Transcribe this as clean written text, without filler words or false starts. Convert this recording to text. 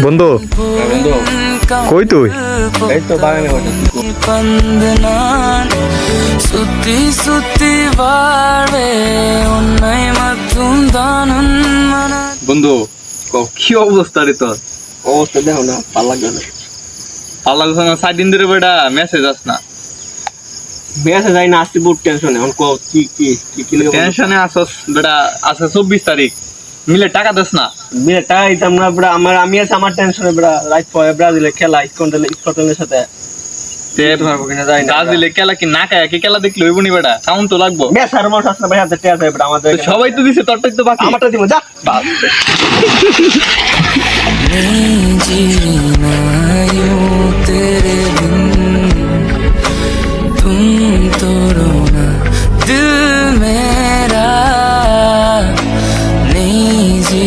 বন্ধু বন্ধু কই তুই? এই তো বাগানে বসে। சுத்தி சுத்தி வாழவே உன்னை மட்டும் தான் বন্ধু কি অবস্থা রে তোর? অবস্থা দেখো না, ভালো লাগবে না। ভালো লাগছে না? 7 দিন ধরে বেটা মেসেজ আস না। বেসে যাই না, আসতে বহুত টেনশন। এখন কি কি কি কি টেনশনে আসস বেটা। আজকে 24 তারিখ, মিলে টাকা দেস না। বিয়ে টাকা দিতাম না বড়। আমি আছে আমার টেনশনে বড়। লাইফ পরে ব্রাজিলে খেলা স্কটল্যান্ডের সাথে পারবো কিনা যাই না। ব্রাজিলে খেলা কি না খায় কি খেলা দেখলে হইব নি বেটা? সাউন্ড তো লাগবো। বেসার মোট আসলে ভাই হাতে টেয়া যায় বড়। আমাদের তো সবাই তো দিছে, তোরটাই তো বাকি। আমারটা দিব যা। जीना यूं तेरे बिन तुम तो रोना दिल मेरा नहीं जी